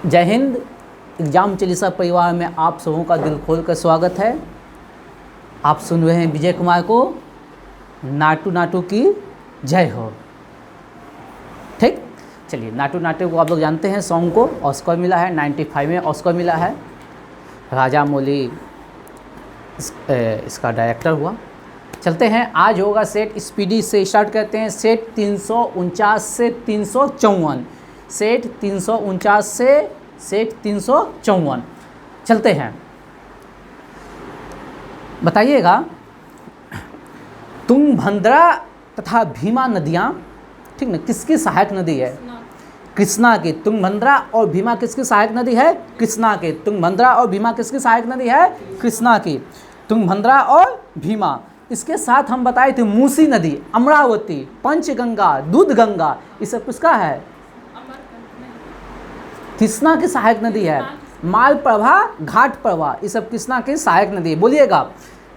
जय हिंद। एग्जाम चालीसा परिवार में आप सबों का दिल खोल कर स्वागत है। आप सुन रहे हैं विजय कुमार को। नाटू नाटू की जय हो। ठीक, चलिए नाटू नाटू को आप लोग जानते हैं, सॉन्ग को ऑस्कर मिला है, 95 में ऑस्कर मिला है। राजा मौली इसका डायरेक्टर हुआ। चलते हैं, आज होगा सेट स्पीडी से स्टार्ट करते हैं। सेट 349 से 354, सेट 349 से सेट 354। चलते हैं, बताइएगा। तुंगभद्रा तथा भीमा नदियाँ, ठीक ना, किसकी सहायक नदी है? कृष्णा की। तुंगभद्रा और भीमा किसकी सहायक नदी है? कृष्णा की। तुंगभद्रा और भीमा किसकी सहायक नदी है? कृष्णा की। तुंगभद्रा और भीमा। इसके साथ हम बताए थे मूसी नदी, अमरावती, पंचगंगा, दूधगंगा, ये सब किसका है? कृष्णा की सहायक नदी है। मालप्रभा, घाटप्रभा, ये सब कृष्णा की सहायक नदी है। बोलिएगा,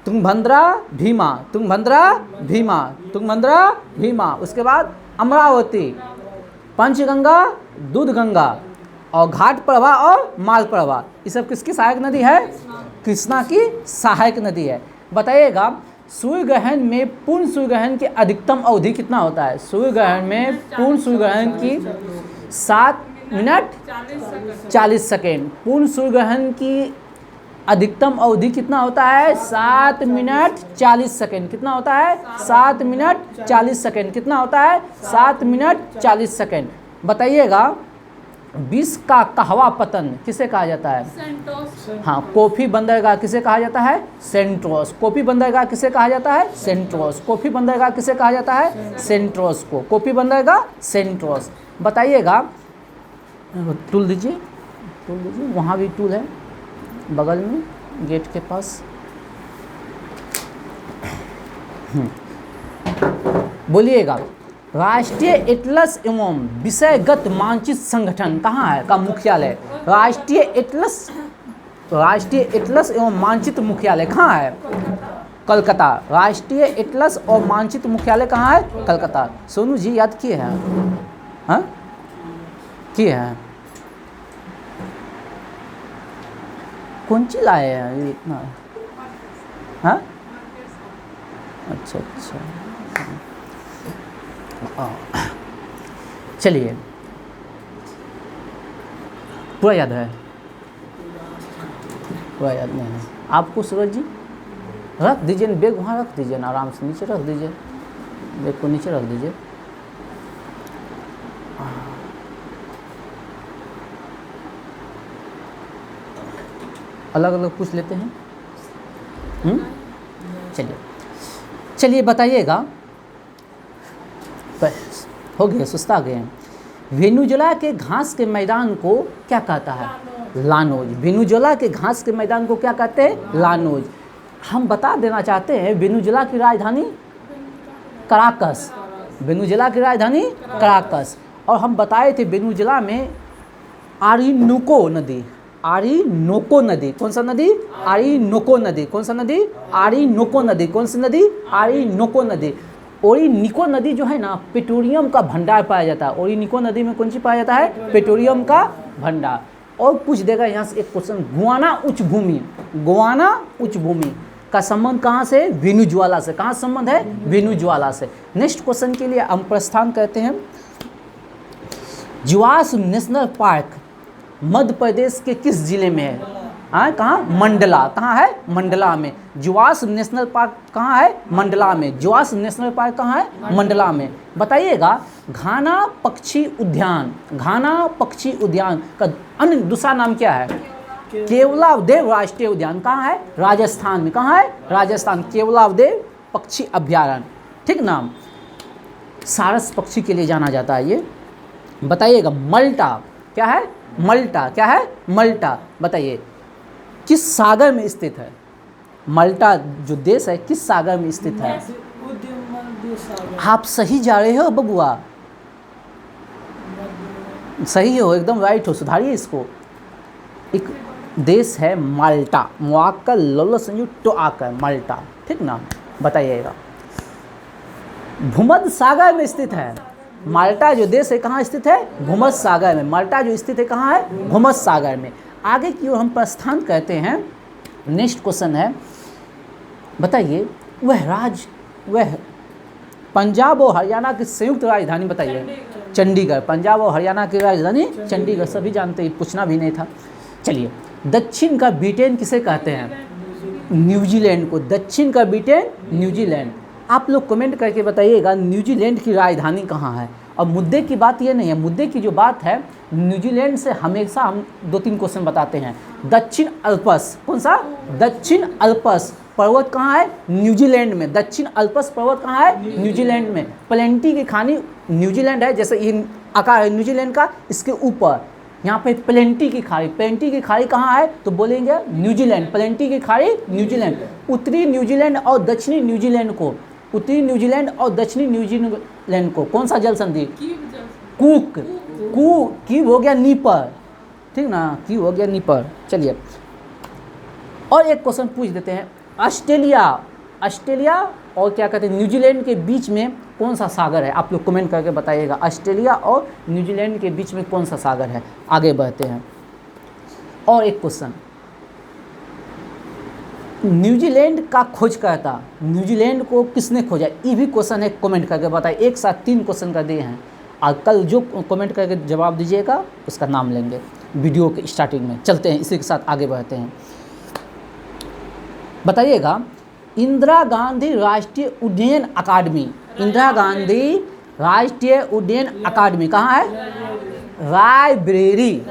तुंगभद्रा भीमा, तुंगभद्रा भीमा, तुंगभद्रा भीमा। उसके बाद अमरावती, पंचगंगा, दूधगंगा और घाटप्रभा और मालप्रभा, ये सब किसकी सहायक नदी है? कृष्णा की सहायक नदी है। बताइएगा, सूर्य ग्रहण में पूर्ण सूर्य ग्रहण की अधिकतम अवधि कितना होता है? सूर्य ग्रहण में पूर्ण सूर्य ग्रहण की 7 मिनट 40 सेकेंड। पूर्ण सूर्य ग्रहण की अधिकतम अवधि कितना होता है? 7 मिनट 40 सेकेंड। कितना होता है? 7 मिनट 40 सेकेंड। कितना होता है? 7 मिनट 40 सेकेंड। बताइएगा, विश्व का कहवा पतन किसे कहा जाता है? सेंटोस। हाँ, कॉफी बंदरगाह किसे कहा जाता है? सेंट्रोस। कॉफी बंदरगाह किसे कहा जाता है? सेंट्रोस। कॉफी बंदरगाह किसे कहा जाता है? सेंट्रोस को। कॉफी बंदरगाह सेंट्रोस। बताइएगा, टूल दीजिए, टूल दीजिए, वहाँ भी टूल है बगल में गेट के पास। बोलिएगा, राष्ट्रीय एटलस एवं विषयगत मानचित्र संगठन कहाँ है का मुख्यालय? राष्ट्रीय एटलस एवं मानचित्र मुख्यालय कहाँ है? कलकत्ता। राष्ट्रीय एटलस और मानचित्र मुख्यालय कहाँ है? कलकत्ता। सोनू जी याद किए हैं? हाँ, किए हैं। कौन सी लाए हैं ये इतना? हाँ, अच्छा अच्छा, चलिए, पूरा याद है? पूरा याद नहीं है आपको? सूरज जी रख दीजिए, बैग वहाँ रख दीजिए ना, आराम से नीचे रख दीजिए, बैग को नीचे रख दीजिए। अलग अलग पूछ लेते हैं। चलिए चलिए, बताइएगा, हो गए, सुस्ता गए। वेनेजुएला के घास के मैदान को क्या कहता है? लानोज। वेनेजुएला के घास के मैदान को क्या कहते हैं? लानोज। हम बता देना चाहते हैं, वेनेजुएला की राजधानी कराकस। वेनेजुएला की राजधानी कराकस। और हम बताए थे वेनेजुएला में आरिनोको नदी, आरिनोको नदी, कौन सा नदी? आरिनोको नदी। कौन सा नदी? आरिनोको नदी। कौन सी नदी? आरिनोको नदी। ओरिनिको नदी जो है ना, पेट्रोलियम का भंडार पाया जाता है। ओरिनिको नदी में कौन सी पाया जाता है? पेट्रोलियम का भंडार। और पूछ देगा यहाँ से एक क्वेश्चन, गुआना उच्च भूमि, गुआना उच्च भूमि का संबंध कहाँ से? वेनेजुएला से। कहाँ संबंध है? वेनेजुएला से। नेक्स्ट क्वेश्चन के लिए हम प्रस्थान करते हैं। जीवाश्म नेशनल पार्क मध्य प्रदेश के किस जिले में है? हाँ, कहाँ? मंडला। कहाँ है? मंडला में। जीवाश्म नेशनल पार्क कहाँ है? मंडला में। जीवाश्म नेशनल पार्क कहाँ है? मंडला में। बताइएगा, घाना पक्षी उद्यान, घाना पक्षी उद्यान का अन्य दूसरा नाम क्या है? केवलादेव राष्ट्रीय उद्यान। कहाँ है? राजस्थान में। कहाँ है? राजस्थान। केवलादेव पक्षी अभ्यारण्य, ठीक नाम। सारस पक्षी के लिए जाना जाता है ये। बताइएगा, मल्टा क्या है? मल्टा क्या है? मल्टा। बताइए, किस सागर में स्थित है? मल्टा जो देश है किस सागर में स्थित है? आप सही जा रहे हो बबुआ, सही हो, एकदम राइट हो, सुधारिए इसको। एक देश है माल्टा, मुआक्कल लल्लो संजू तो आकर माल्टा, ठीक ना। बताइएगा, भूमध्य सागर में स्थित है। माल्टा जो देश है कहाँ स्थित है? भूमध्य सागर में। माल्टा जो स्थित है कहाँ है? भूमध्य सागर में। आगे की ओर हम प्रस्थान करते हैं। नेक्स्ट क्वेश्चन है, बताइए वह पंजाब और हरियाणा की संयुक्त राजधानी बताइए। चंडीगढ़। पंजाब और हरियाणा की राजधानी चंडीगढ़, सभी जानते हैं, पूछना भी नहीं था। चलिए, दक्षिण का ब्रिटेन किसे कहते हैं? न्यूजीलैंड को। दक्षिण का ब्रिटेन न्यूजीलैंड। आप लोग कमेंट करके बताइएगा न्यूजीलैंड की राजधानी कहाँ है। और मुद्दे की बात ये नहीं है, मुद्दे की जो बात है, न्यूजीलैंड से हमेशा हम 2-3 क्वेश्चन बताते हैं। दक्षिण अल्पस, कौन सा? दक्षिण अल्पस पर्वत कहाँ है? न्यूजीलैंड में। दक्षिण अल्पस पर्वत कहाँ है? न्यूजीलैंड में। प्लेंटी की खानी न्यूजीलैंड है, जैसे ये आकार है न्यूजीलैंड का, इसके ऊपर यहाँ पे प्लेंटी की खाड़ी। प्लेंटी की खाड़ी कहाँ है? तो बोलेंगे न्यूजीलैंड। प्लेंटी की खाड़ी न्यूजीलैंड। उत्तरी न्यूजीलैंड और दक्षिणी न्यूजीलैंड को, उत्तरी न्यूजीलैंड और दक्षिणी न्यूजीलैंड को कौन सा जल संधि? कूक। कीव हो गया नीपर, ठीक ना, कीव हो गया नीपर। चलिए, और एक क्वेश्चन पूछ देते हैं। ऑस्ट्रेलिया और क्या कहते हैं न्यूजीलैंड के बीच में कौन सा सागर है? आप लोग कमेंट करके बताइएगा, ऑस्ट्रेलिया और न्यूजीलैंड के बीच में कौन सा सागर है। आगे बढ़ते हैं। और एक क्वेश्चन, न्यूजीलैंड का खोजकर्ता, न्यूजीलैंड को किसने खोजा? ये भी क्वेश्चन है, कमेंट करके बताइए। एक साथ 3 क्वेश्चन कर दिए हैं, और कल जो कमेंट करके जवाब दीजिएगा उसका नाम लेंगे वीडियो के स्टार्टिंग में। चलते हैं, इसी के साथ आगे बढ़ते हैं। बताइएगा, इंदिरा गांधी राष्ट्रीय उड्डयन अकादमी, इंदिरा गांधी राष्ट्रीय उड्डयन अकादमी कहाँ है? रायबरेली।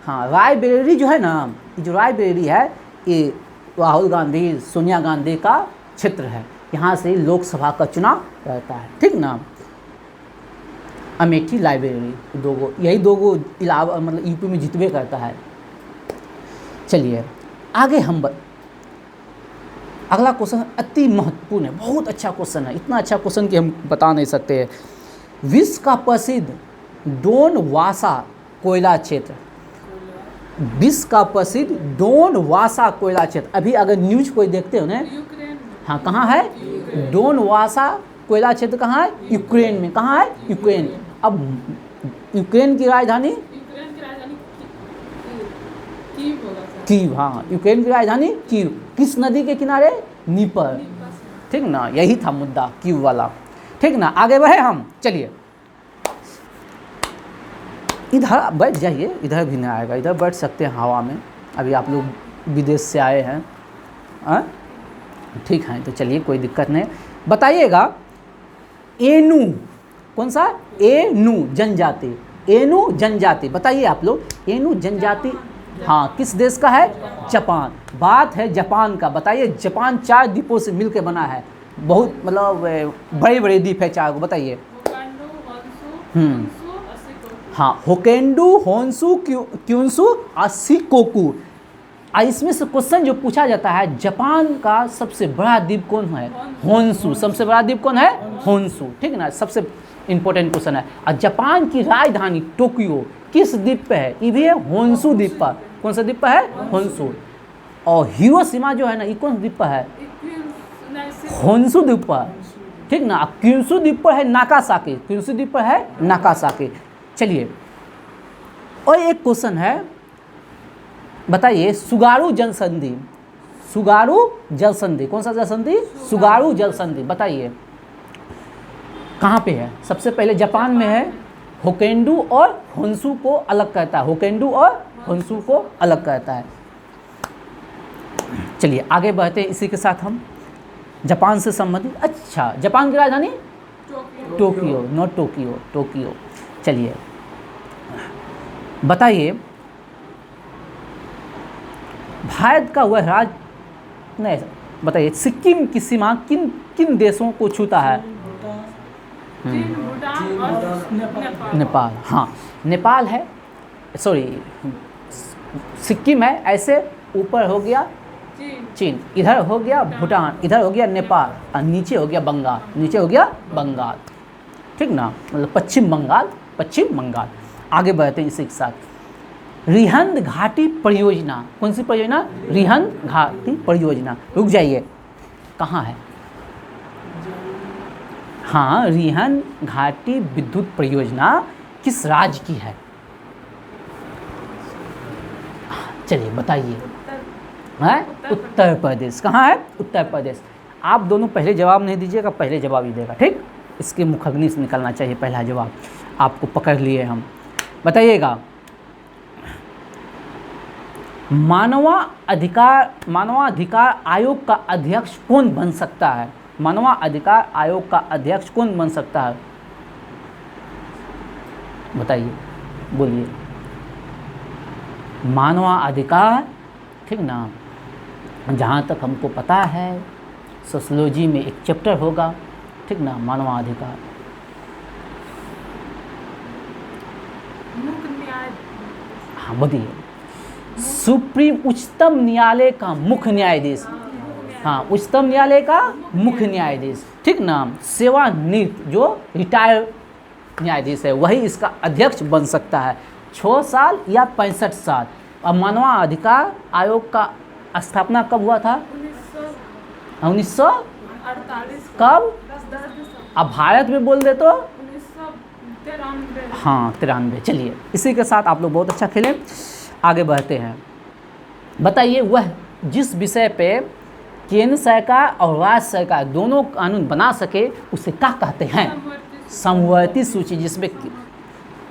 हाँ, रायबरेली जो है ना, जो रायबरेली है, ये राहुल गांधी, सोनिया गांधी का क्षेत्र है। यहाँ से लोकसभा का चुनाव रहता है, ठीक ना। अमेठी, रायबरेली, यही दो इलावा मतलब यूपी में जितवे करता है। चलिए आगे हम अगला क्वेश्चन अति महत्वपूर्ण है, बहुत अच्छा क्वेश्चन है, इतना अच्छा क्वेश्चन कि हम बता नहीं सकते हैं। विश्व का प्रसिद्ध डोनवासा कोयला क्षेत्र, विश्व का प्रसिद्ध डोनवासा कोयला क्षेत्र। अभी अगर न्यूज कोई देखते हो ना, हाँ कहाँ है? डोनवासा कोयला क्षेत्र कहाँ है? यूक्रेन में। कहाँ है? यूक्रेन। अब यूक्रेन की राजधानी कीव। हाँ, यूक्रेन की राजधानी कीव। किस नदी के किनारे? नीपर, ठीक ना। यही था मुद्दा, कीव वाला, ठीक ना। आगे बढ़े हम। चलिए, इधर बैठ जाइए, इधर भी नहीं आएगा, इधर बैठ सकते हैं हवा में। अभी आप लोग विदेश से आए हैं, ठीक है, तो चलिए कोई दिक्कत नहीं। बताइएगा, एनू, कौन सा? एनू जनजाति। एनू जनजाति बताइए आप लोग। एनू जनजाति हाँ किस देश का है? जापान। बात है जापान का। बताइए, जापान 4 द्वीपों से मिलकर बना है, बहुत मतलब बड़े बड़े द्वीप है 4 को। बताइए। हाँ, होकेंडू, होन्शु, क्यून्शु और शिकोकू। इसमें से क्वेश्चन जो पूछा जाता है, जापान का सबसे बड़ा द्वीप कौन है? होन्शु। सबसे बड़ा द्वीप कौन है? होन्शु, ठीक है ना, सबसे इंपॉर्टेंट क्वेश्चन है। और जापान की राजधानी टोक्यो किस द्वीप पे है? ये भी है होन्शु द्वीप पर। कौन सा द्वीप पर है? होन्शु। और हिरोशिमा जो है ना, ये कौन द्वीप पर है? होन्शु द्वीप पर, ठीक ना। क्यून्शु द्वीप पर है नागासाकी। क्यून्शु द्वीप पर है नागासाकी। चलिए, और एक क्वेश्चन है, बताइए, सुगारू जल संधि। सुगारू जल संधि, कौन सा जल संधि? सुगारू जल संधि। बताइए कहाँ पे है? सबसे पहले जापान में है। होकेंडू और होन्शु को अलग करता है। होकेंडू और होन्शु को अलग करता है। चलिए आगे बढ़ते हैं इसी के साथ हम। जापान से संबंधित, अच्छा, जापान की राजधानी टोक्यो, नॉट टोक्यो, टोक्यो। चलिए बताइए, भारत का वह राज्य नहीं, बताइए, सिक्किम की सीमा किन किन देशों को छूता है? नेपाल। हाँ, नेपाल है, सॉरी सिक्किम है, ऐसे ऊपर हो गया चीन, इधर हो गया भूटान, इधर हो गया नेपाल, और नीचे हो गया बंगाल। नीचे हो गया बंगाल, ठीक ना, मतलब पश्चिम बंगाल, पश्चिम बंगाल। आगे बढ़ते हैं इसी के साथ। रिहंद घाटी परियोजना, कौन सी परियोजना? रिहंद घाटी परियोजना। रुक जाइए, कहाँ है? हाँ, रिहन घाटी विद्युत परियोजना किस राज्य की है? चलिए बताइए। है उत्तर प्रदेश। कहाँ है? उत्तर प्रदेश। आप दोनों पहले जवाब नहीं दीजिएगा, पहले जवाब ही देगा, ठीक? इसके मुखग्नि से निकलना चाहिए पहला जवाब। आपको पकड़ लिए हम। बताइएगा, मानवाधिकार आयोग का अध्यक्ष कौन बन सकता है? मानवाधिकार आयोग का अध्यक्ष कौन बन सकता है? बताइए, बोलिए। मानवाधिकार, ठीक ना? जहाँ तक हमको पता है सोशियोलॉजी में एक चैप्टर होगा, ठीक ना, मानवाधिकार। हाँ बताइए। सुप्रीम उच्चतम न्यायालय का मुख्य न्यायाधीश। हाँ, उच्चतम न्यायालय का मुख्य न्यायाधीश, ठीक ना, सेवानिवृत्त जो रिटायर न्यायाधीश है वही इसका अध्यक्ष बन सकता है। 6 साल या 65 साल। और मानवाधिकार आयोग का स्थापना कब हुआ था? 1948। कब? अब भारत में बोल दे तो 1993। हाँ 93। चलिए, इसी के साथ आप लोग बहुत अच्छा खेलें। आगे बढ़ते हैं। बताइए, वह जिस विषय पे केंद्र सरकार और राज्य सरकार दोनों कानून बना सके उसे क्या कहते हैं? समवर्ती सूची। जिसमें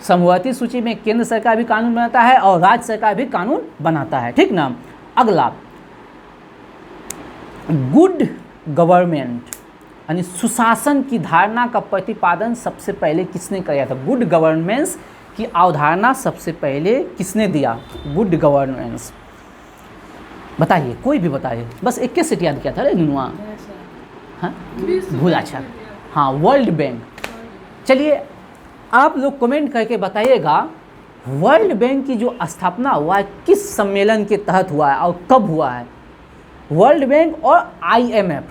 समवर्ती सूची में केंद्र सरकार भी कानून बनाता है और राज्य सरकार भी कानून बनाता है, ठीक ना। अगला, गुड गवर्नमेंट यानी सुशासन की धारणा का प्रतिपादन सबसे पहले किसने किया था? गुड गवर्नेंस की अवधारणा सबसे पहले किसने दिया? Good governance. बताइए, कोई भी बताइए, बस एक के सेट याद किया था रे नुआ। हाँ भूल, अच्छा हाँ, वर्ल्ड बैंक। चलिए, आप लोग कमेंट करके बताइएगा वर्ल्ड बैंक की जो स्थापना हुआ है किस सम्मेलन के तहत हुआ है और कब हुआ है? वर्ल्ड बैंक और IMF।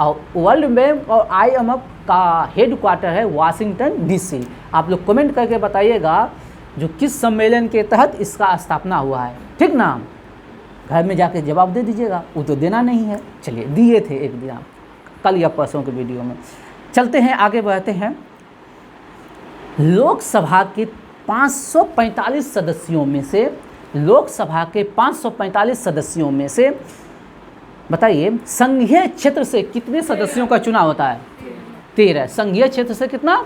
और वर्ल्ड बैंक और IMF का हेड क्वार्टर है वाशिंगटन DC। आप लोग कमेंट करके बताइएगा जो किस सम्मेलन के तहत इसका स्थापना हुआ है, ठीक ना। घर में जाके जवाब दे दीजिएगा, वो तो देना नहीं है। चलिए, दिए थे एक दिन कल या परसों के वीडियो में। चलते हैं, आगे बढ़ते हैं। लोकसभा के 545 सदस्यों में से, लोकसभा के 545 सदस्यों में से बताइए संघीय क्षेत्र से कितने सदस्यों का चुनाव होता है? 13। संघीय क्षेत्र से कितना?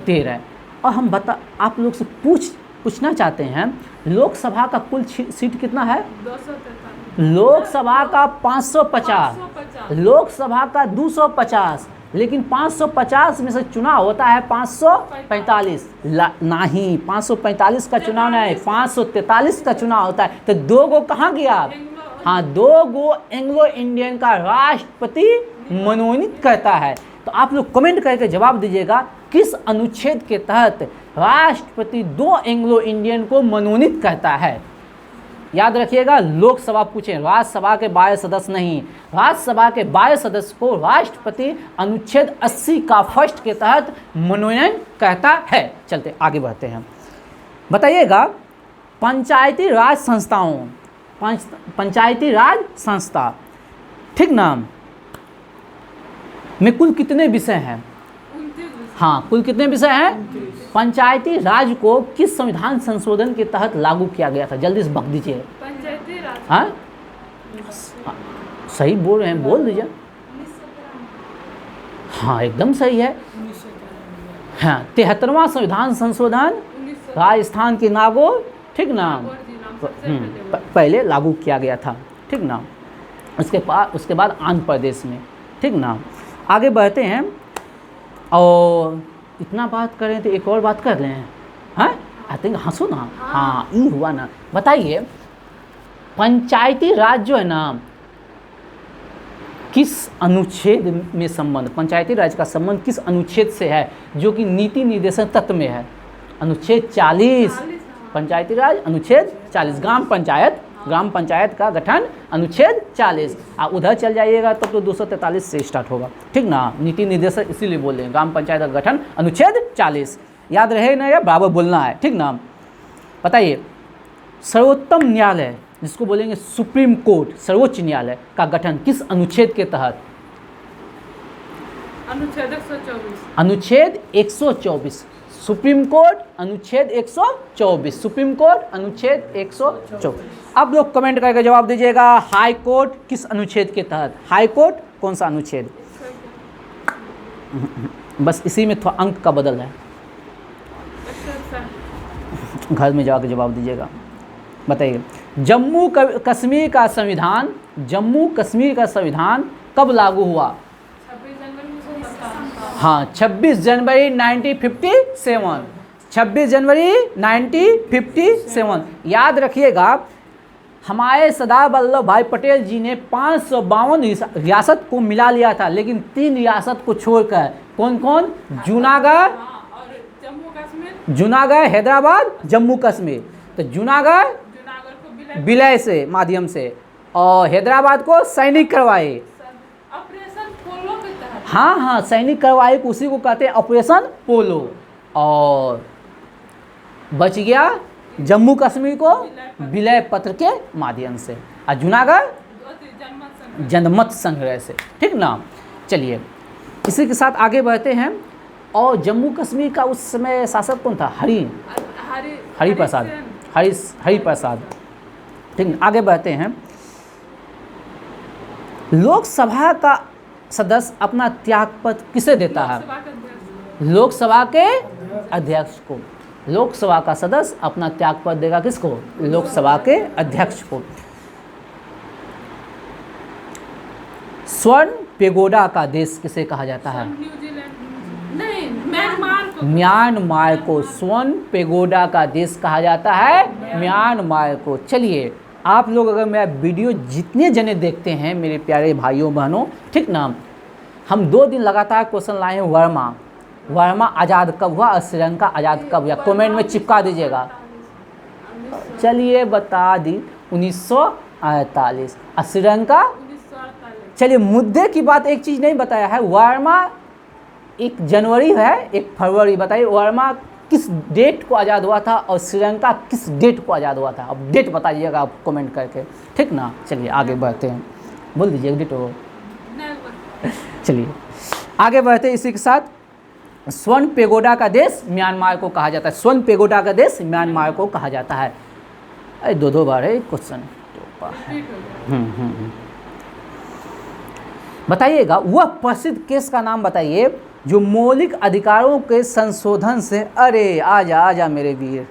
13। और हम आप लोग से पूछना चाहते हैं लोकसभा का कुल सीट कितना है? 243। लोकसभा का 550, लोकसभा का 250, लेकिन 550 में से चुनाव होता है 545। नहीं, 545 का चुनाव नहीं, 543 का चुनाव होता है। तो 2 गो कहाँ गया? हाँ, 2 गो एंग्लो इंडियन का राष्ट्रपति मनोनीत करता है। तो आप लोग कमेंट करके जवाब दीजिएगा किस अनुच्छेद के तहत राष्ट्रपति 2 एंग्लो इंडियन को मनोनीत करता है। याद रखिएगा, लोकसभा पूछे, राज्यसभा के 12 सदस्य नहीं। राज्यसभा के 12 सदस्य को राष्ट्रपति अनुच्छेद 80 का फर्स्ट के तहत मनोनयन करता है। चलते आगे बढ़ते हैं। बताइएगा, पंचायती राज संस्थाओं, पंचायती राज संस्था, ठीक ना, में कुल कितने विषय हैं? हाँ, कुल कितने विषय हैं? पंचायती राज को किस संविधान संशोधन के तहत लागू किया गया था? जल्दी से बक दीजिए। पंचायती राज, हाँ सही बोल रहे हैं, बोल दीजिए। हाँ एकदम सही है। हाँ, 73वां संविधान संशोधन राजस्थान के नागौर, ठीक ना, पहले लागू किया गया था, ठीक ना। उसके बाद आंध्र प्रदेश में, ठीक ना। आगे बढ़ते हैं, और इतना बात करें तो एक और बात कर रहे हैं। हाँ आई थिंक, हंसो ना। हाँ ये हुआ ना। बताइए, पंचायती राज जो है ना, किस अनुच्छेद में संबंध, पंचायती राज का संबंध किस अनुच्छेद से है जो कि नीति निर्देशन तत्व में है? अनुच्छेद 40। पंचायती राज अनुच्छेद 40। ग्राम पंचायत का गठन अनुच्छेद 40। आप उधर चल जाइएगा तब तो 243 से स्टार्ट होगा, ठीक ना। नीति निर्देशक इसीलिए बोल रहे हैं, ग्राम पंचायत का गठन अनुच्छेद 40। याद रहे ना, या बराबर बोलना है, ठीक ना। बताइए, सर्वोत्तम न्यायालय जिसको बोलेंगे सुप्रीम कोर्ट, सर्वोच्च न्यायालय का गठन किस अनुच्छेद के तहत? अनुच्छेद 124। अनुच्छेद 124 सुप्रीम कोर्ट अनुच्छेद 124 सुप्रीम कोर्ट अनुच्छेद 124। अब लोग कमेंट करके जवाब दीजिएगा, हाई कोर्ट किस अनुच्छेद के तहत, हाई कोर्ट कौन सा अनुच्छेद। बस इसी में थोड़ा अंक का बदल है, घर में जाकर जवाब दीजिएगा। बताइए, जम्मू कश्मीर का संविधान, जम्मू कश्मीर का संविधान कब लागू हुआ। हाँ, 26 जनवरी 1957, 26 जनवरी 1957। याद रखिएगा, हमारे सरदार वल्लभ भाई पटेल जी ने 552 रियासत को मिला लिया था, लेकिन 3 रियासत को छोड़कर। कौन कौन? जूनागढ़, जूनागढ़, हैदराबाद, जम्मू कश्मीर। तो जूनागढ़ विलय से माध्यम से और हैदराबाद को सैनिक करवाए। हाँ हाँ, सैनिक करवाए, उसी को कहते हैं ऑपरेशन पोलो। और बच गया जम्मू कश्मीर को विलय पत्र के माध्यम से, और जूनागढ़ जनमत संग्रह से। ठीक ना। चलिए इसी के साथ आगे बढ़ते हैं। और जम्मू कश्मीर का उस समय शासक कौन था? हरि प्रसाद। ठीक, आगे बढ़ते हैं। लोकसभा का सदस्य अपना त्यागपत्र किसे देता है? लोकसभा के अध्यक्ष को। लोकसभा का सदस्य अपना त्यागपत्र देगा किसको? लोकसभा के अध्यक्ष को। स्वर्ण पेगोडा का देश किसे कहा जाता है? म्यांमार को स्वर्ण पेगोडा का देश कहा जाता है, म्यांमार को। चलिए, आप लोग अगर मेरा वीडियो जितने जने देखते हैं मेरे प्यारे भाइयों बहनों, ठीक ना, हम 2 दिन लगातार क्वेश्चन लाए हैं। वर्मा आज़ाद कब हुआ और श्रीलंका आज़ाद कब हुआ? कमेंट में चिपका दीजिएगा। चलिए बता दी, 1948। और श्रीलंका 1948। चलिए, मुद्दे की बात एक चीज़ नहीं बताया है। वर्मा 1 जनवरी है, 1 फरवरी। बताइए वर्मा किस डेट को आज़ाद हुआ था और श्रीलंका किस डेट को आज़ाद हुआ था? अब डेट बताइएगा आप कमेंट करके, ठीक ना। चलिए आगे बढ़ते हैं, बोल दीजिए डेट हो। चलिए आगे बढ़ते हैं। इसी के साथ स्वर्ण पेगोडा का देश म्यांमार को कहा जाता है। स्वर्ण पेगोडा का देश म्यांमार को कहा जाता है। अरे 2 बार है क्वेश्चन। बताइएगा, वह प्रसिद्ध केस का नाम बताइए जो मौलिक अधिकारों के संशोधन से। अरे आजा मेरे वीर,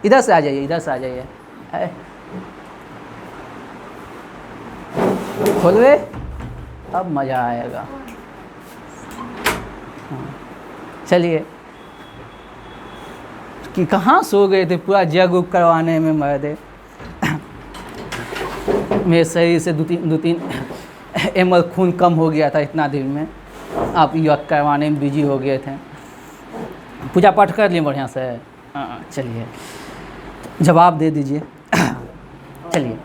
इधर से आ जाइए, इधर से आ जाइए। खोलवे, अब मज़ा आएगा। चलिए, कि कहाँ सो गए थे, पूरा जग उग करवाने में मर्दे। मेरे शरीर से 2-3 ml खून कम हो गया था इतना दिन में। आप योग करवाने में बिजी हो गए थे। पूजा पाठ कर लिए बढ़िया से। चलिए जवाब दे दीजिए। चलिए,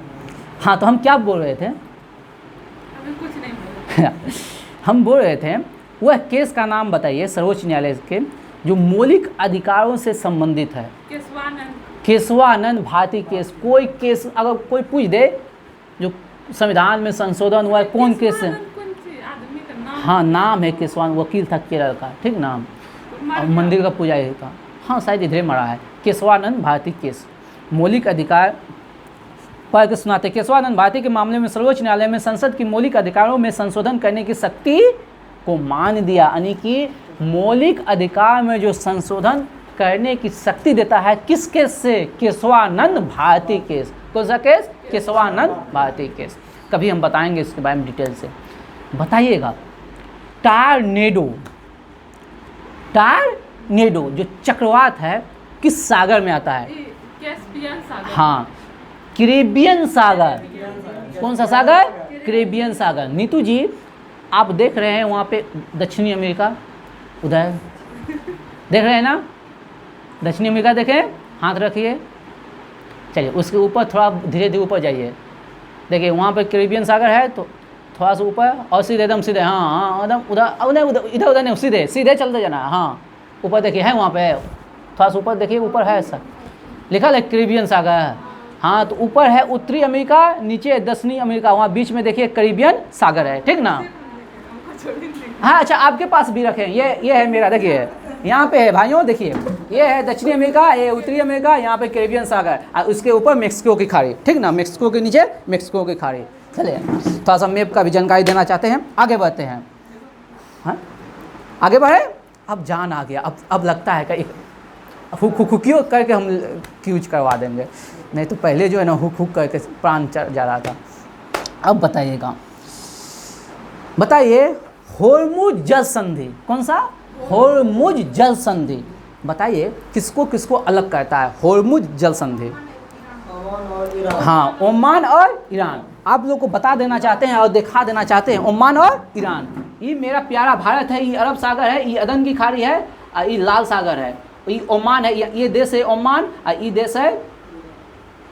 हाँ, तो हम क्या बोल रहे थे? कुछ नहीं बोल रहे। हम बोल रहे थे वह केस का नाम बताइए सर्वोच्च न्यायालय के जो मौलिक अधिकारों से संबंधित है। केशवानंद भारती केस। कोई केस अगर कोई पूछ दे जो संविधान में संशोधन हुआ है, कौन केस है? हाँ, नाम है केशवानंद, वकील था केरल का, ठीक नाम, और मंदिर का पुजारी था। हाँ, शायद इधर मरा है। केशवानंद भारती केस। मौलिक अधिकार पढ़ के सुनाते। केशवानंद भारती के मामले में सर्वोच्च न्यायालय में संसद की मौलिक अधिकारों में संशोधन करने की शक्ति को मान दिया। यानी कि मौलिक अधिकार में जो संशोधन करने की शक्ति देता है किस केस से? केशवानंद भारती केस। कौन सा केस? केशवानंद भारती केस। कभी हम बताएंगे इसके बारे में डिटेल से। बताइएगा, टारनेडो जो चक्रवात है किस सागर में आता है? कैस्पियन सागर। हाँ, कैरिबियन सागर। कौन सा सागर? कैरिबियन सागर। नीतू जी, आप देख रहे हैं वहाँ पे दक्षिणी अमेरिका, उधर देख रहे हैं ना? दक्षिणी अमेरिका देखें, हाथ रखिए। चलिए उसके ऊपर थोड़ा धीरे धीरे ऊपर जाइए। देखिए वहाँ पे कैरिबियन सागर है, तो थोड़ा सा ऊपर और सीधे, एकदम सीधे। हाँ, एकदम उधर, इधर नहीं, सीधे सीधे चलते जाना। हाँ, ऊपर देखिए है वहाँ पे, थोड़ा सा ऊपर देखिए, ऊपर है ऐसा लिखा है कैरिबियन सागर। हाँ, तो ऊपर है उत्तरी अमेरिका, नीचे दक्षिणी अमेरिका, वहाँ बीच में देखिए कैरिबियन सागर है, ठीक ना। हाँ अच्छा, आपके पास भी रखें, ये है मेरा, देखिए यहाँ पे है भाइयों, देखिए ये है दक्षिणी अमेरिका, ये उत्तरी अमेरिका, यहाँ पे कैरिबियन सागर और उसके ऊपर मेक्सिको की खाड़ी, ठीक ना, मेक्सिको के नीचे मेक्सिको की खाड़ी। चलिए थोड़ा सा मैप का भी जानकारी देना चाहते हैं, आगे बढ़ते हैं। हाँ आगे बढ़े, अब जान आ गया, अब लगता है कि हुक करके हम क्यूज करवा देंगे, नहीं तो पहले जो है ना हुक करके प्राण जा रहा था। अब बताइए होर्मुज जल संधि, कौन सा? होर्मुज जल संधि, बताइए किसको किसको अलग करता है होर्मुज जल संधि? हाँ, ओमान और ईरान। आप लोग को बता देना चाहते हैं और दिखा देना चाहते हैं, ओमान और ईरान, ये मेरा प्यारा भारत है, ये अरब सागर है, ये अदन की खाड़ी है, ये लाल सागर है, ये ओमान है, ये देश है ओमान, और ये देश है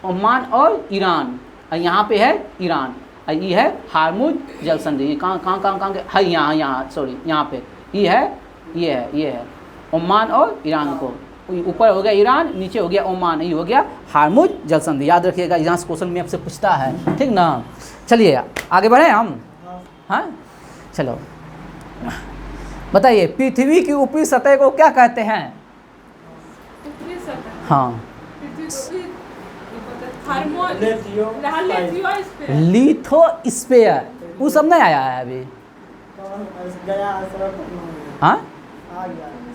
ओमान और ईरान, और यहाँ पे है ईरान, और ये है हार्मुज जल संधि। ये कहाँ है? यहाँ सॉरी, यहाँ पे ये है ओमान और ईरान को, ऊपर हो गया ईरान, नीचे हो गया ओमान, ये हो गया हार्मुज जल संधि। याद रखिएगा, यहाँ से क्वेश्चन में आपसे पूछता है, ठीक ना। चलिए आगे बढ़े हम। हाँ चलो बताइए पृथ्वी की ऊपरी सतह को क्या कहते हैं? ऊपरी सतह, हाँ लिथोस्फीयर, वो सब नहीं आया है अभी। हाँ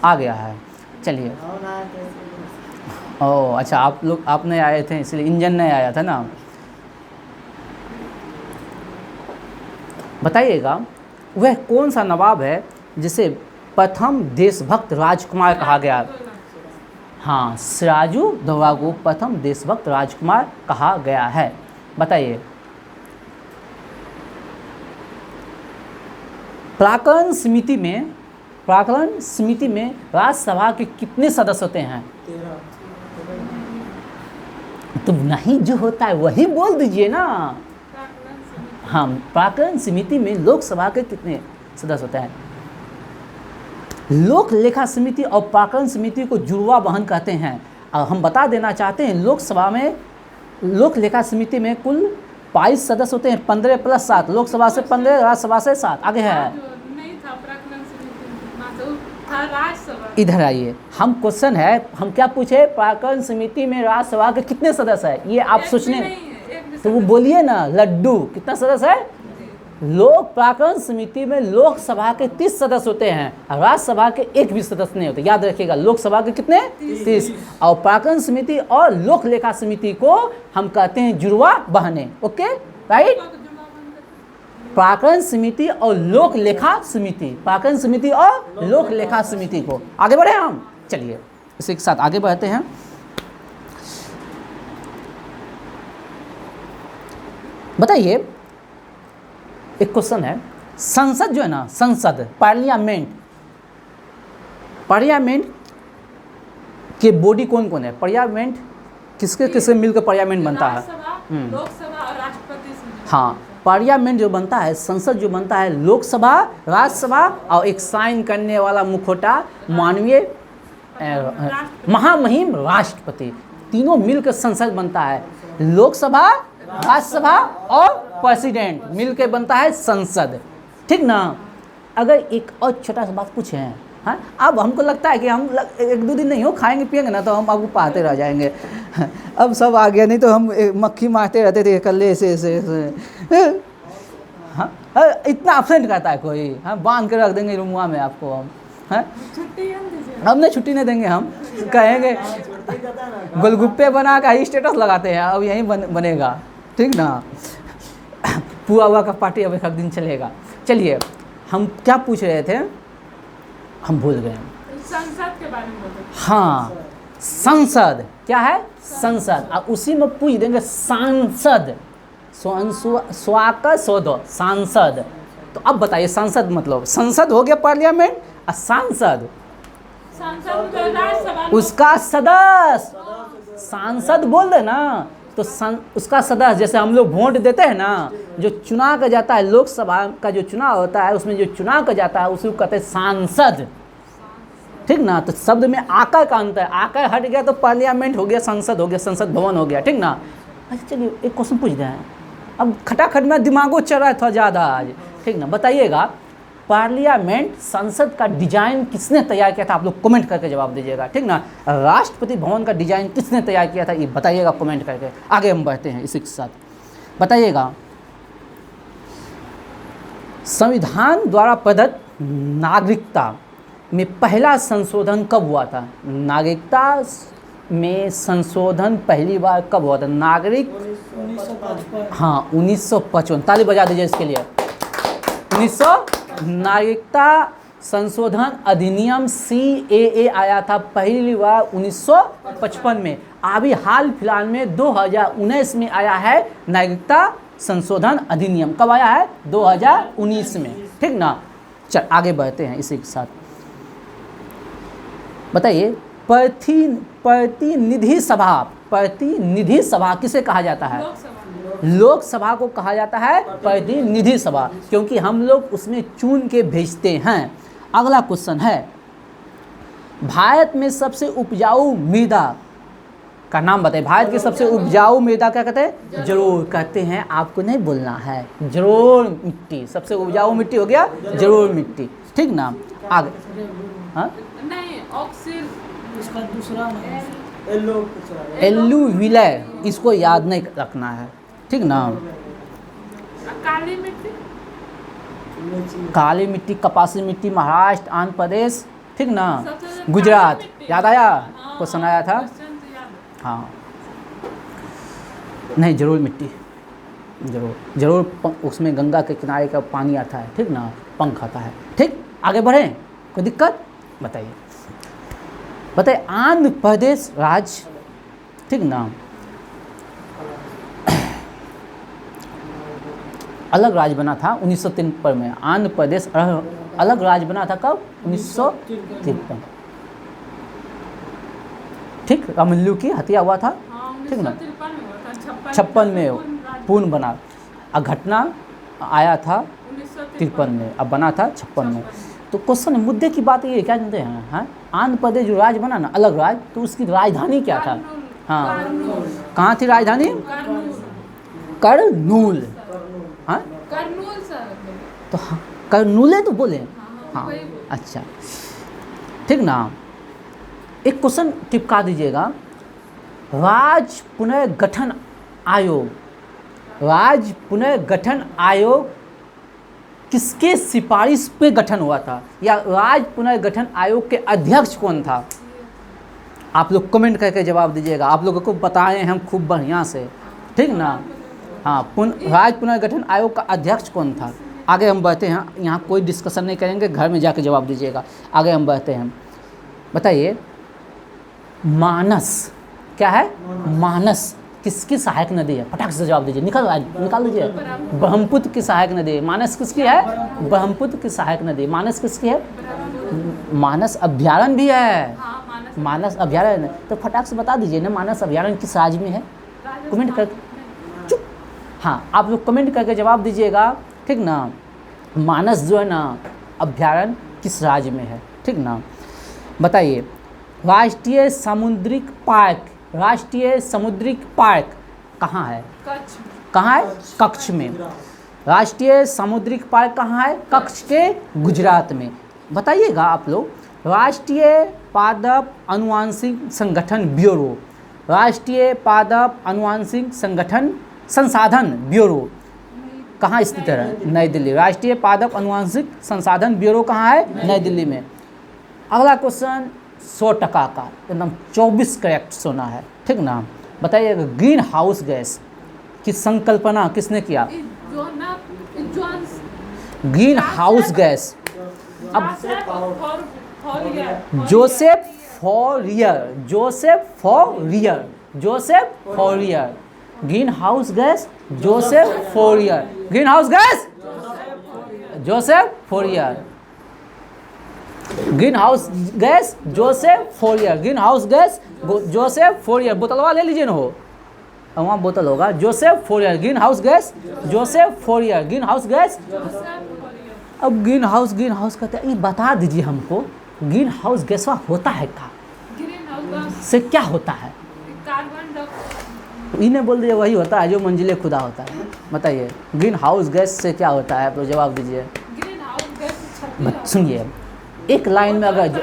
आ गया है, चलिए। ओह अच्छा, आप नहीं आए थे इसलिए इंजन नहीं आया था ना। बताइएगा वह कौन सा नवाब है जिसे प्रथम देशभक्त राजकुमार कहा गया? हाँ, सिराजुद्दौला को प्रथम देशभक्त राजकुमार कहा गया है। बताइए प्राक्कलन समिति में राज्यसभा के कितने सदस्य होते हैं? तो नहीं, जो होता है वही बोल दीजिए ना। हाँ, प्राक्कलन समिति में लोकसभा के कितने सदस्य होते हैं? लोक लेखा समिति और प्राक्कलन समिति को जुड़वा बहन कहते हैं। और हम बता देना चाहते हैं लोकसभा में, लोक लेखा समिति में कुल 22 सदस्य होते हैं, 15 + 7, लोकसभा से 15, राज्यसभा से 7। आगे है, नहीं था प्राक्कलन समिति, था राज्यसभा। इधर आइए, हम क्वेश्चन है, हम क्या पूछे? प्राक्कलन समिति में राज्यसभा के कितने सदस्य है, ये आप सोचने, तो वो बोलिए ना लड्डू, कितना सदस्य है? लोक प्राक्कलन समिति में लोकसभा के 30 सदस्य होते हैं, राज्यसभा के एक भी सदस्य नहीं होते। याद रखिएगा, लोकसभा के कितने? 30। और प्राक्कलन समिति और लोक लेखा समिति को हम कहते हैं जुड़वा बहने। ओके राइट, प्राक्कलन समिति और लोक लेखा समिति, प्राक्कलन समिति और लोक लेखा समिति को। आगे बढ़े हम, चलिए इसी के साथ आगे बढ़ते हैं। बताइए एक क्वेश्चन है, संसद जो है ना, संसद पार्लियामेंट के बॉडी कौन कौन है? पार्लियामेंट किसके मिलकर पार्लियामेंट बनता है? लोकसभा और राष्ट्रपति। हाँ, पार्लियामेंट जो बनता है, संसद जो बनता है, लोकसभा, राज्यसभा और एक साइन करने वाला मुखौटा मानवीय महामहिम राष्ट्रपति, तीनों मिलकर संसद बनता है। लोकसभा, राज्यसभा और प्रेसिडेंट मिलकर बनता है संसद, ठीक ना। अगर एक और छोटा सा बात पूछे हैं, हाँ, अब हमको लगता है कि हम 1-2 दिन नहीं हो खाएंगे पिएंगे ना, तो हम आपको पढ़ाते रह जाएंगे। अब सब आ गया, नहीं तो हम मक्खी मारते रहते थे कल ऐसे। हाँ, इतना अब्सेंट करता है कोई? हाँ, बांध के रख देंगे रूमुआ में आपको हम। हाँ, हम नहीं, छुट्टी नहीं देंगे, हम कहेंगे गोलगप्पे बना के स्टेटस लगाते हैं, अब यहीं बनेगा, ठीक ना। पुआ हुआ का पार्टी अब एक दिन चलेगा। चलिए हम क्या पूछ रहे थे, हम भूल गए। संसद के बारे में बोलो। हाँ, संसद क्या है? संसद, और उसी में पूछ देंगे सांसद, सांसद। तो अब बताइए सांसद मतलब, संसद हो गया पार्लियामेंट, और सांसद उसका सदस्य, सांसद बोल दे ना, तो उसका सदस्य, जैसे हम लोग वोट देते हैं ना, जो चुनाव का जाता है, लोकसभा का जो चुनाव होता है उसमें जो चुनाव का जाता है उसी को कहते हैं सांसद, ठीक ना। तो शब्द में आकर का अंतर है, आकर हट गया तो पार्लियामेंट हो गया, संसद हो गया, संसद भवन हो गया, ठीक ना। अच्छा चलिए एक क्वेश्चन पूछ रहे हैं, अब खटाखट में दिमागो चल रहा है थोड़ा ज़्यादा आज, ठीक ना। बताइएगा पार्लियामेंट संसद का डिजाइन किसने तैयार किया था? आप लोग कमेंट करके जवाब दीजिएगा, ठीक ना। राष्ट्रपति भवन का डिजाइन किसने तैयार किया था, ये बताइएगा कमेंट करके। आगे हम बढ़ते हैं इसी के साथ, बताइएगा संविधान द्वारा प्रदत्त नागरिकता में पहला संशोधन कब हुआ था? नागरिकता में संशोधन पहली बार कब हुआ था? नागरिक 1955। ताली बजा दीजिए इसके लिए। 1900 नागरिकता संशोधन अधिनियम CAA आया था पहली बार 1955 में। अभी हाल फिलहाल में 2019 में आया है नागरिकता संशोधन अधिनियम। कब आया है? 2019 में, ठीक ना। चल आगे बढ़ते हैं इसी के साथ, बताइए प्रतिनिधि सभा किसे कहा जाता है? लोकसभा को कहा जाता है प्रतिनिधि सभा, क्योंकि हम लोग उसमें चुन के भेजते हैं। अगला क्वेश्चन है, भारत में सबसे उपजाऊ मृदा का नाम बताइए। भारत की सबसे उपजाऊ मृदा क्या कहते हैं? जरूर कहते हैं, आपको नहीं बोलना है, जरूर मिट्टी। सबसे उपजाऊ मिट्टी हो गया जरूर मिट्टी, ठीक ना। आगे हाँ नहीं, ऑक्सीजन इसका दूसरा एल्लूविलय, इसको याद नहीं रखना है, ठीक ना। काली मिट्टी, काली मिट्टी, कपासी मिट्टी महाराष्ट्र, आंध्र प्रदेश, ठीक ना। सबसे गुजरात, काली मिट्टी। याद आया? हाँ, क्वेश्चन आया था। क्वेश्चन तो याद है। हाँ नहीं, जरूर मिट्टी, जरूर उसमें गंगा के किनारे का पानी आता है, ठीक ना, पंख आता है, ठीक। आगे बढ़ें, कोई दिक्कत? बताइए आंध्र प्रदेश राज्य, ठीक ना, अलग राज्य बना था 1953 में। आंध्र प्रदेश अलग राज्य बना था कब? 1953, ठीक। रामल्लू की हत्या हुआ था, हाँ, ठीक ना। 1953 में हुआ था, 56 में पूर्ण बना, और घटना आया था 53 में, अब बना था 56 में। तो क्वेश्चन मुद्दे की बात ये क्या जानते हैं? हाँ, आंध्र प्रदेश जो राज्य बना ना, अलग राज्य, तो उसकी राजधानी क्या था? हाँ, कहाँ थी राजधानी? कर्नूल। हाँ, कर्नूल सर। तो कर्नूले तो बोले। हाँ, हाँ, अच्छा, ठीक ना। एक क्वेश्चन टिपका दीजिएगा, राज्य पुनर्गठन आयोग किसके सिफारिश पे गठन हुआ था, या राज्य पुनर्गठन आयोग के अध्यक्ष कौन था? आप लोग कमेंट करके जवाब दीजिएगा। आप लोगों को बताएं हम खूब बढ़िया से, ठीक ना। हाँ, राज्य पुनर्गठन आयोग का अध्यक्ष कौन था? आगे हम बढ़ते हैं, यहाँ कोई डिस्कशन नहीं करेंगे, घर में जाके जवाब दीजिएगा। आगे हम बढ़ते हैं, बताइए मानस क्या है? मानस किसकी सहायक नदी है? फटाक से जवाब दीजिए, निकाल दीजिए। ब्रह्मपुत्र की सहायक नदी है। मानस किसकी है? ब्रह्मपुत्र की सहायक नदी। मानस किसकी है? मानस अभ्यारण्य भी है। मानस अभ्यारण्य, तो फटाक से बता दीजिए ना, मानस अभ्यारण्य किस राज्य में है? कमेंट कर, चुप। हाँ, आप लोग कमेंट करके जवाब दीजिएगा, ठीक ना। मानस जो है ना अभ्यारण्य किस राज्य में है, ठीक ना। बताइए राष्ट्रीय समुद्रिक पार्क कहाँ है? कहाँ है? कच्छ में। राष्ट्रीय समुद्रिक पार्क कहाँ है? कच्छ के गुजरात में। बताइएगा आप लोग, राष्ट्रीय पादप अनुवांशिक संगठन ब्यूरो, राष्ट्रीय पादप अनुवांशिक संसाधन ब्यूरो कहाँ स्थित है? नई दिल्ली। राष्ट्रीय पादप अनुवांशिक संसाधन ब्यूरो कहाँ है? नई दिल्ली में। अगला क्वेश्चन 100% का, एकदम 24 करेक्ट सोना है, ठीक ना। बताइएगा ग्रीन हाउस गैस की संकल्पना किसने किया? ग्रीन हाउस गैस, अब Joseph Fourier. Greenhouse gas Joseph Fourier. Greenhouse gas Joseph Fourier. Greenhouse gas Joseph Fourier. Greenhouse gas Joseph Fourier. बोतलवा ले लीजिए ना, हो वहाँ बोतल होगा। Joseph Fourier, greenhouse gas Joseph Fourier. Greenhouse gas, अब greenhouse कहते हैं, ये बता दीजिए हमको, ग्रीन हाउस गैस होता है क्या? से क्या होता है? इन्हें बोल दीजिए वही होता है जो मंजिले खुदा होता है। बताइए ग्रीन हाउस गैस से क्या होता है? आप लोग जवाब दीजिए। ग्रीन हाउस गैस सुनिए, एक लाइन में अगर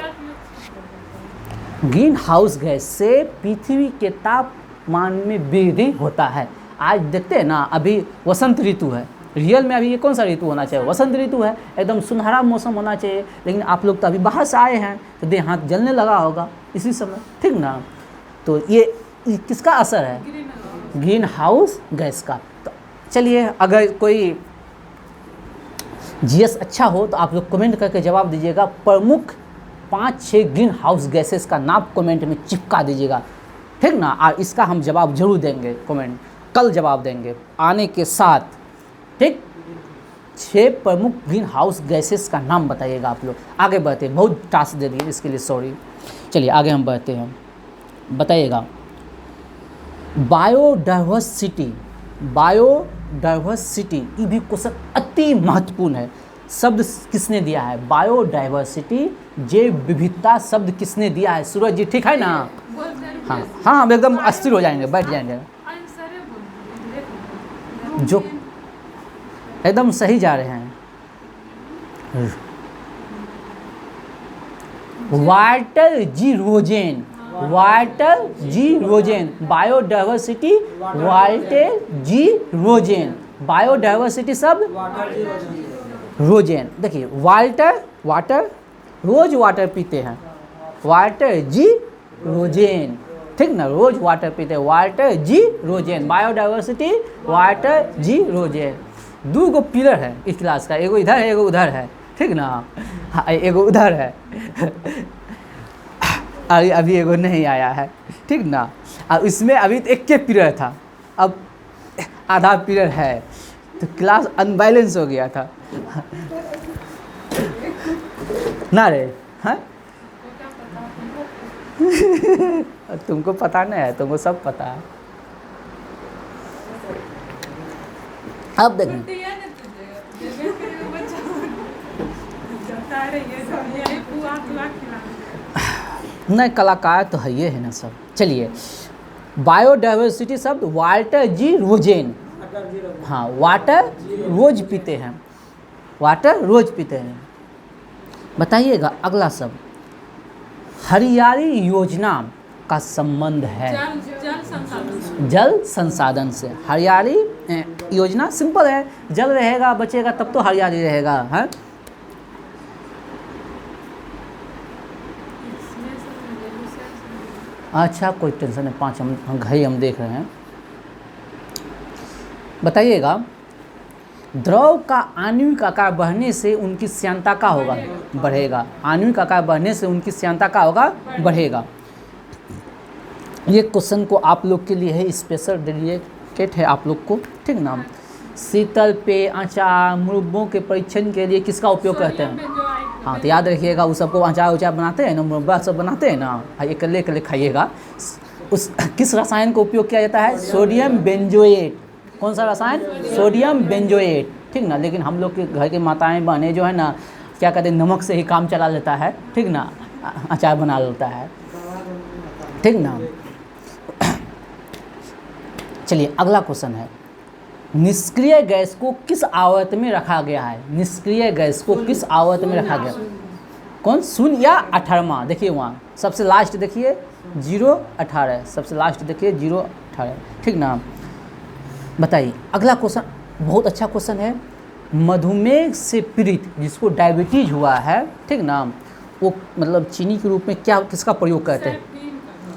ग्रीन हाउस गैस से पृथ्वी के तापमान में वृद्धि होता है। आज देखते हैं ना, अभी वसंत ऋतु है, रियल में अभी ये कौन सा ऋतु होना चाहिए? वसंत ऋतु है, एकदम सुनहरा मौसम होना चाहिए, लेकिन आप लोग तो अभी बाहर से आए हैं तो देह हाथ जलने लगा होगा इसी समय, ठीक ना? तो ये किसका असर है? ग्रीन हाउस गैस का। तो चलिए, अगर कोई जीएस अच्छा हो तो आप लोग कमेंट करके जवाब दीजिएगा। प्रमुख 5-6 ग्रीन हाउस गैसेस का नाम कमेंट में चिपका दीजिएगा, ठीक ना? और इसका हम जवाब जरूर देंगे, कमेंट कल जवाब देंगे आने के साथ, ठीक? 6 प्रमुख ग्रीन हाउस गैसेस का नाम बताइएगा आप लोग। आगे बढ़ते हैं, बहुत टास्क दे दिए इसके लिए, सॉरी। चलिए आगे हम बढ़ते हैं, बताइएगा। बायोडाइवर्सिटी, बायोडाइवर्सिटी ये भी क्वेश्चन अति महत्वपूर्ण है। शब्द किसने दिया है? बायोडाइवर्सिटी, जैव विविधता शब्द किसने दिया है? सूरज जी, ठीक है ना? हाँ हाँ, हम एकदम अस्थिर हो जाएंगे, बैठ जाएंगे, जो एकदम सही जा रहे हैं। वाल्टर जी रोजेन, वाल्टर जी रोजेन, बायोडाइवर्सिटी वाल्टर जी रोजेन, बायोडाइवर्सिटी शब्द रोजेन। देखिए, वाल्टर वाटर, रोज वाटर पीते हैं, वाल्टर जी रोजेन, ठीक ना? रोज वाटर पीते हैं, वाल्टर जी रोजेन, बायोडाइवर्सिटी वाल्टर जी रोजेन। 2 पिलर है इस क्लास का, एगो इधर है एगो उधर है, ठीक ना? हाँ, एगो उधर है अभी एगो नहीं आया है, ठीक ना? और इसमें अभी तो एक के पीरियड था, अब आधा पीरियड है, तो क्लास अनबैलेंस हो गया था ना रे? हाँ तुमको पता नहीं है, तुमको सब पता है। अब देखें, नहीं कलाकार तो है ये है ना सब। चलिए, बायोडाइवर्सिटी शब्द वाल्टर जी रोजेन, हाँ, वाटर रोज पीते हैं, वाटर रोज पीते हैं। बताइएगा अगला शब्द, हरियाली योजना का संबंध है जल संसाधन से। हरियाली योजना सिंपल है, जल रहेगा बचेगा तब तो हरियाली रहेगा, है? अच्छा, कोई टेंशन नहीं, 5 हम घड़ी हम देख रहे हैं। बताइएगा, द्रव का आणविक आकार बढ़ने से उनकी श्यानता का होगा? बढ़ेगा। आणविक आकार बढ़ने से उनकी श्यानता का होगा? बढ़ेगा। ये क्वेश्चन को आप लोग के लिए है, स्पेशल डेडिकेट है आप लोग को, ठीक ना? शीतल पेय, अचार, मुरब्बों के परीक्षण के लिए किसका उपयोग करते हैं? हाँ, तो याद रखिएगा, उस सबको अचार उचार बनाते हैं ना, मुरब्बा सब बनाते हैं ना, इकल्ले इकल्ले खाइएगा। उस किस रसायन का उपयोग किया जाता है? Sodium benzoate. कौन सा रसायन? सोडियम बेंजोएट, ठीक ना? लेकिन हम लोग के घर की माताएं बहनें जो है ना, क्या कहते हैं, नमक से ही काम चला लेता है, ठीक ना? अचार बना लेता है, ठीक ना? चलिए अगला क्वेश्चन है, निष्क्रिय गैस को किस आवर्त में रखा गया है? निष्क्रिय गैस को किस आवर्त में रखा गया? कौन? 0 या 18वां? देखिए वहाँ सबसे लास्ट देखिए 0-18, सबसे लास्ट देखिए 0-18, ठीक ना? बताइए अगला क्वेश्चन, बहुत अच्छा क्वेश्चन है। मधुमेह से पीड़ित जिसको डायबिटीज हुआ है, ठीक ना, वो मतलब चीनी के रूप में क्या किसका प्रयोग करते हैं?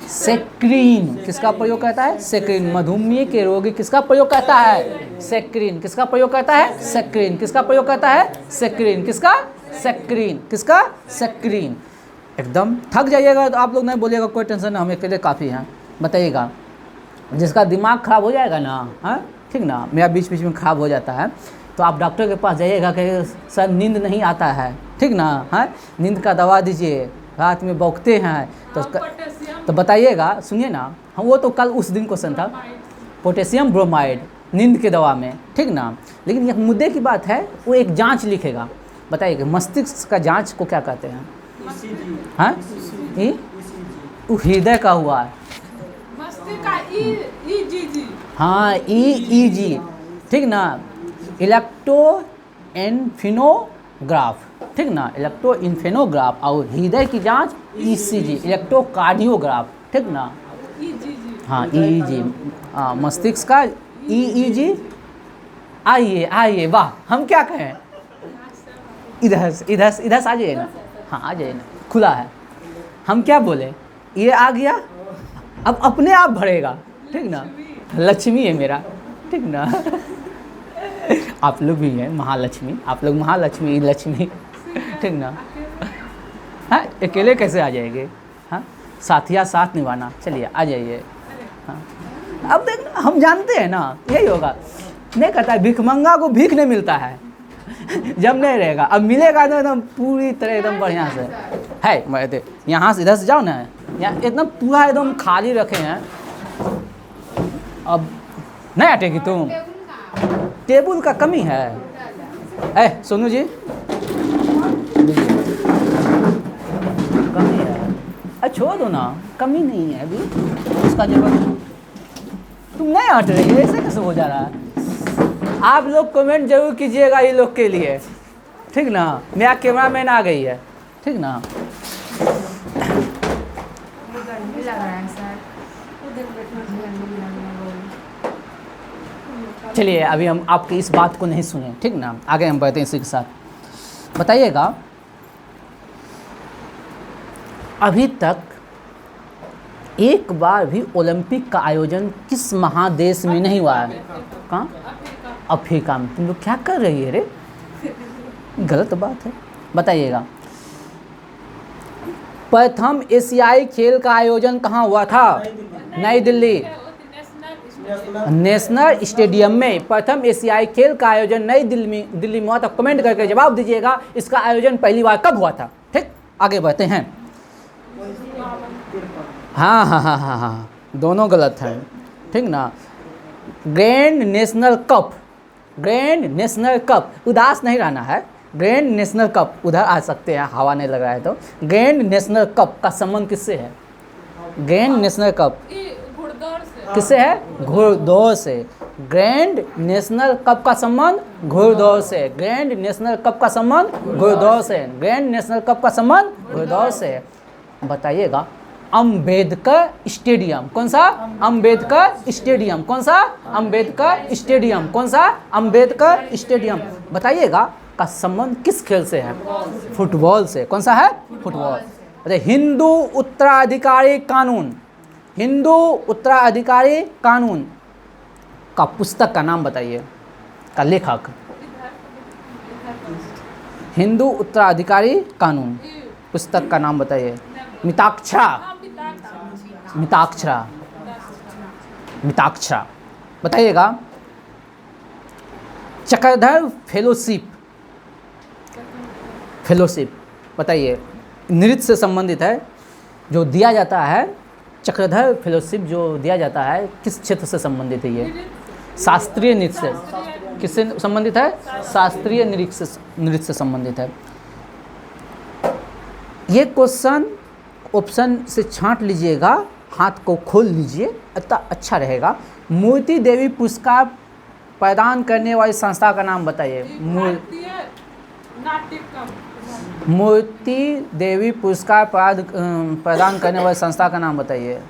सेक्रीन। किसका प्रयोग करता है? सेक्रीन। मधुमेह के रोगी किसका प्रयोग करता है? सेक्रीन। किसका प्रयोग करता है? सेक्रीन। किसका प्रयोग करता है? सेक्रीन। किसका? सेक्रीन। किसका? सेक्रीन। एकदम थक जाइएगा तो आप लोग नहीं बोलिएगा, कोई टेंशन नहीं, हमें के लिए काफ़ी है। बताइएगा, जिसका दिमाग खराब हो जाएगा ना, हाँ, ठीक ना, मेरा बीच बीच में खराब हो जाता है, तो आप डॉक्टर के पास जाइएगा कि सर नींद नहीं आता है, ठीक ना, हाँ, नींद का दवा दीजिए, रात में बौखते हैं, तो बताइएगा, सुनिए ना, हम वो तो कल उस दिन क्वेश्चन था, पोटेशियम ब्रोमाइड नींद के दवा में, ठीक ना। लेकिन एक मुद्दे की बात है, वो एक जांच लिखेगा। बताइएगा मस्तिष्क का जांच को क्या कहते हैं? हाँ, वो हृदय का हुआ है, हाँ, EEG, ठीक ना, इलेक्ट्रोएन्फिनोग्राफ, ठीक ना, इलेक्ट्रोइन्फेनोग्राफ, और हृदय की जांच ईसीजी, इलेक्ट्रोकार्डियोग्राफ, ठीक ना, हाँ ईईजी, मस्तिष्क का ईईजी। आइए आइए, वाह, हम क्या कहें, इधर इधर से आ जाइए ना, हाँ आ जाइए ना, खुला है। हम क्या बोले, ये आ गया, अब अपने आप भरेगा, ठीक ना, लक्ष्मी है मेरा, ठीक ना। आप लोग भी हैं महालक्ष्मी, आप लोग महालक्ष्मी लक्ष्मी, ठीक ना। हाँ, अकेले कैसे आ जाएंगे, हाँ, साथिया साथ निभाना, चलिए आ जाइए। हाँ, अब देखना, हम जानते हैं ना यही होगा, नहीं कहता है भिखमंगा को भीख नहीं मिलता है जब नहीं रहेगा, अब मिलेगा तो एकदम पूरी तरह एकदम बढ़िया से है। मैं यहाँ से इधर से जाओ ना, यहाँ एकदम पूरा एकदम खाली रखे हैं, अब नहीं हटेगी तुम, टेबल का कमी है। सोनू जी कमी है, छोड़ दो ना, कमी नहीं है अभी, उसका जरूरत, तुम नहीं हट रही है, ऐसे कैसे हो जा रहा है। आप लोग कमेंट जरूर कीजिएगा ये लोग के लिए, ठीक ना, मेरा कैमरा मैन आ गई है, ठीक ना। चलिए अभी हम आपकी इस बात को नहीं सुने, ठीक ना, आगे हम बढ़ते हैं इसी के साथ। बताइएगा, अभी तक एक बार भी ओलंपिक का आयोजन किस महादेश में नहीं हुआ है? कहाँ? अफ्रीका में। तुम लोग क्या कर रही है रे, गलत बात है। बताइएगा, प्रथम एशियाई खेल का आयोजन कहाँ हुआ था? नई दिल्ली, नेशनल स्टेडियम में प्रथम एशियाई खेल का आयोजन नई दिल्ली में हुआ था। कमेंट करके जवाब दीजिएगा, इसका आयोजन पहली बार कब हुआ था। ठीक, आगे बढ़ते हैं। हाँ हाँ हाँ हाँ हाँ, दोनों गलत हैं, ठीक ना। Grand national cup, grand national cup, उदास नहीं रहना है। ग्रैंड नेशनल कप, उधर आ सकते हैं, हवा नहीं लग रहा है तो। ग्रैंड नेशनल कप का संबंध किससे है? ग्रैंड नेशनल कप किससे है? घुड़दौड़ से। ग्रैंड नेशनल कप का संबंध घुड़दौड़ से। ग्रैंड नेशनल कप का संबंध घुड़दौड़ से। ग्रैंड नेशनल कप का संबंध घुड़दौड़ से। बताइएगा, अंबेडकर स्टेडियम कौन सा? अंबेडकर स्टेडियम कौन सा? अंबेडकर स्टेडियम कौन सा? अंबेडकर स्टेडियम। बताइएगा, का संबंध किस खेल से है? फुटबॉल से। कौन सा है? फुटबॉल। अरे, हिंदू उत्तराधिकारी कानून, हिंदू उत्तराधिकारी कानून का पुस्तक का नाम बताइए, का लेखक। हिंदू उत्तराधिकारी कानून पुस्तक का नाम बताइए। मिताक्षरा, मिताक्षरा, मिताक्षरा। बताइएगा, चक्रधर फेलोशिप, फेलोशिप बताइए, नृत्य से संबंधित है जो दिया जाता है। चक्रधर फेलोशिप जो दिया जाता है, किस क्षेत्र से संबंधित है ये? शास्त्रीय नृत्य से। किससे संबंधित है? शास्त्रीय नृत्य से संबंधित है। ये क्वेश्चन ऑप्शन से छांट लीजिएगा, हाथ को खोल लीजिए, अच्छा रहेगा। मूर्ति देवी पुरस्कार प्रदान करने वाली संस्था का नाम बताइए। मूर्ति देवी पुरस्कार प्रदान करने वाली संस्था का नाम बताइए।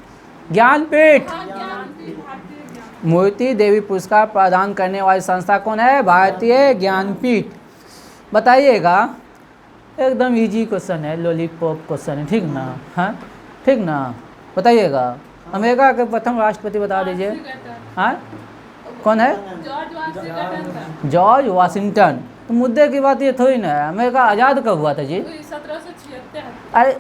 ज्ञानपीठ। मूर्ति देवी पुरस्कार प्रदान करने वाली संस्था कौन है? भारतीय ज्ञानपीठ। बताइएगा, एकदम इजी क्वेश्चन है, लॉलीपॉप क्वेश्चन है, ठीक ना? हाँ, ठीक ना। बताइएगा, अमेरिका के प्रथम राष्ट्रपति बता दीजिए। हाँ, कौन है? George Washington. तो मुद्दे की बात ये थोड़ी ना है, अमेरिका आज़ाद कब हुआ था जी? 1776। अरे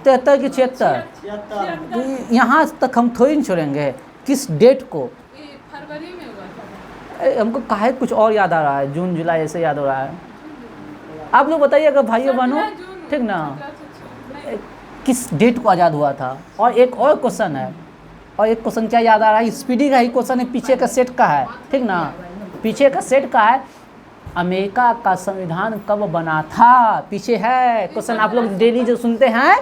73 की 76। यहाँ तक हम थोड़ी नहीं छोड़ेंगे। किस डेट को? फरवरी में हुआ था। अरे हमको काहे कुछ और याद आ रहा है, जून जुलाई ऐसे याद हो रहा है। आप लोग बताइएगा भाइयों बहनों, ठीक ना, किस डेट को आज़ाद हुआ था? और एक और क्वेश्चन है, और एक क्वेश्चन क्या याद आ रहा है? स्पीडी का ही क्वेश्चन है, पीछे का सेट का है, ठीक ना, पीछे का सेट का है। अमेरिका का संविधान कब बना था? पीछे है क्वेश्चन, आप लोग डेली जो सुनते हैं,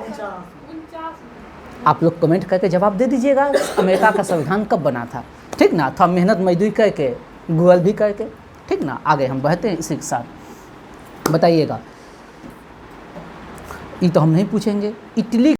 आप लोग कमेंट करके जवाब दे दीजिएगा, अमेरिका का संविधान कब बना था, ठीक ना। थोड़ा मेहनत मजदूरी करके, गूगल भी करके, ठीक ना। आगे हम बढ़ते हैं इसी के साथ। बताइएगा, ये तो हम नहीं पूछेंगे। इटली